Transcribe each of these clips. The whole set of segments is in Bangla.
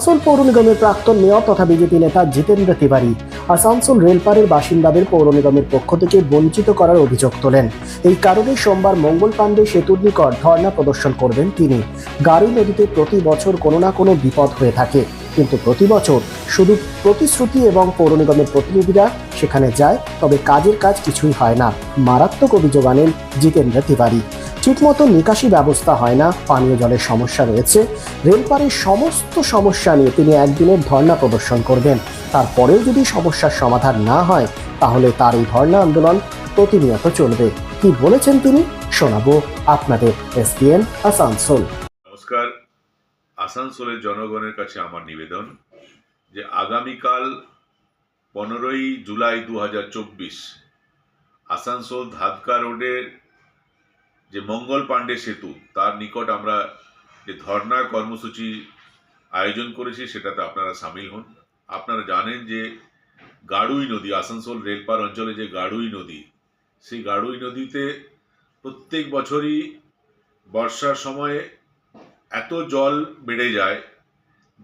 আসানসোল পৌর নিগমের প্রাক্তন মেয়র তথা বিজেপি নেতা জিতেন্দ্র তিওয়ারি আসানসোল রেলপাড়ের বাসিন্দাদের পৌর নিগমের পক্ষ থেকে বঞ্চিত করার অভিযোগ তোলেন। এই কারণে সোমবার মঙ্গল পাণ্ডে সেতুর নিকট ধর্ণা প্রদর্শন করবেন তিনি। গাড়ুই নদীতে প্রতি বছর কোনো না কোনো বিপদ হয়ে থাকে, কিন্তু প্রতি বছর শুধু প্রতিশ্রুতি এবং পৌর নিগমের প্রতিনিধিরা সেখানে যায়, তবে কাজের কাজ কিছুই হয় না। মারাত্মক অভিযোগ আনেন জিতেন্দ্র তিওয়ারি। ঠিকমতো নিকাশি ব্যবস্থা হয় না, পানীয় জলের সমস্যা রয়েছে। রেলপাড়ের সমস্ত সমস্যা নিয়ে তিনি একদিনের ধর্ণা প্রদর্শন করবেন। তারপরেও যদি সমস্যার সমাধান না হয়, তাহলে তার এই ধর্ণা আন্দোলন প্রতিনিয়ত চলবে। কি বলেছেন তিনি, শোনাবো আপনাদের এসপিএন আসানসোল। নমস্কার। আসানসোলের জনগণের কাছে আমার নিবেদন যে আগামীকাল 15ই জুলাই 2024 আসানসোল ধাদকা রোডের যে মঙ্গল পাণ্ডে সেতু তার নিকট আমরা যে ধর্ণা কর্মসূচি আয়োজন করেছি সেটাতে আপনারা সামিল হন। আপনারা জানেন যে গাড়ুই নদী, আসানসোল রেলপাড় অঞ্চলে যে গাড়ুই নদী, সেই গাড়ুই নদীতে প্রত্যেক বছরই বর্ষার সময়ে এত জল বেড়ে যায়,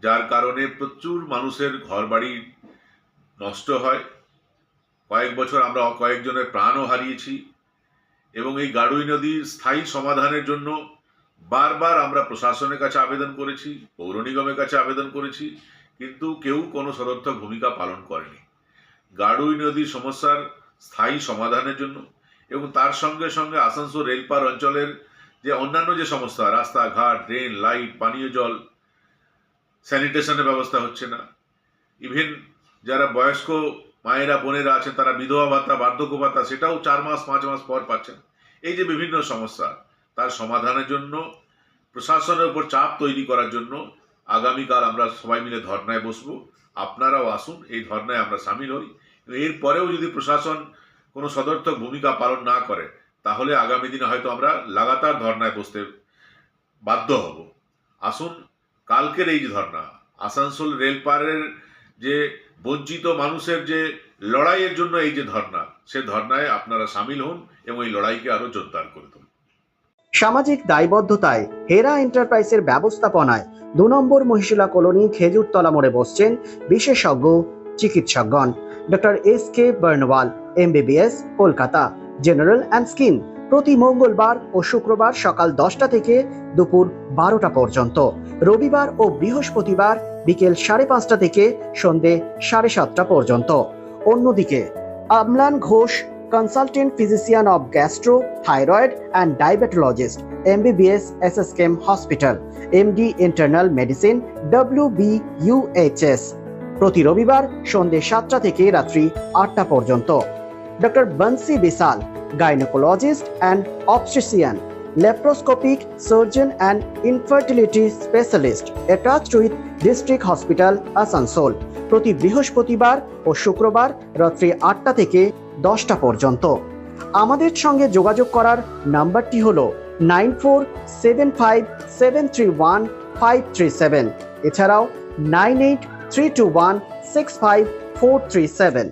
যার কারণে প্রচুর মানুষের ঘরবাড়ি নষ্ট হয়। কয়েক বছর আমরা কয়েকজনের প্রাণও হারিয়েছি এবং এই গাড়ুই নদীর স্থায়ী সমাধানের জন্য বারবার আমরা প্রশাসনের কাছে আবেদন করেছি, পৌর নিগমের কাছে আবেদন করেছি, কিন্তু কেউ কোনো সদর্থক ভূমিকা পালন করেনি গাড়ুই নদীর সমস্যার স্থায়ী সমাধানের জন্য। এবং তার সঙ্গে সঙ্গে আসানসোল রেলপাড় অঞ্চলের যে অন্যান্য যে সমস্যা, রাস্তাঘাট, ড্রেন, লাইট, পানীয় জল, স্যানিটেশনের ব্যবস্থা হচ্ছে না। ইভেন যারা বয়স্ক মায়েরা বোনেরা আছেন তারা বিধবা ভাতা, বার্ধক্য ভাতা সেটাও 4 মাস 5 মাস পর পাচ্ছেন। এই যে বিভিন্ন সমস্যা, তার সমাধানের জন্য প্রশাসনের উপর চাপ তৈরি করার জন্য আগামীকাল আমরা সবাই মিলে ধর্নায় বসবো। আপনারাও আসুন, এই ধর্নায় আমরা সামিল হই। এরপরেও যদি প্রশাসন কোনো সদর্থক ভূমিকা পালন না করে, তাহলে আগামী দিনে হয়তো আমরা লাগাতার ধর্নায় বসতে বাধ্য হব। আসুন, কালকের এই যে ধর্না, আসানসোল রেলপাড়ের যে বঞ্চিত মানুষের যে লড়াইয়ের জন্য এই যে ধর্না, সে ধর্নায় আপনারা সামিল হন এবং এই লড়াইকে আরো জোরদার করে তুলুন। সামাজিক দায়বদ্ধতায় হেরা এন্টারপ্রাইজের ব্যবস্থাপনায় 2 নম্বর মহিশিলা কলোনি খেজুরতলা মোড়ে বসছেন বিশেষজ্ঞ চিকিৎসকগণ। Doctor S K. Barnwal, MBBS, Kolkata, general and skin, প্রতি মঙ্গলবার ও শুক্রবার সকাল 10টা থেকে দুপুর 12টা পর্যন্ত, রবিবার ও বৃহস্পতিবার বিকেল 5:30টা থেকে সন্ধে 7:30টা পর্যন্ত। অন্যদিকে আমলান Ghosh, consultant physician of gastro, thyroid and diabetologist, MBBS, SSKM Hospital, MD Internal Medicine, WBUHS, প্রতি রবিবার সন্ধে 7টা থেকে রাত্রি 8টা পর্যন্ত। Doctor Bansi Vishal, gynaecologist and obstetrician, laparoscopic surgeon and infertility specialist, attached with district hospital Asansol, প্রতি বৃহস্পতিবার ও শুক্রবার রাত্রি 8টা থেকে 10টা পর্যন্ত। আমাদের সঙ্গে যোগাযোগ করার নাম্বারটি হলো 9475731537, এছাড়াও 9832165437।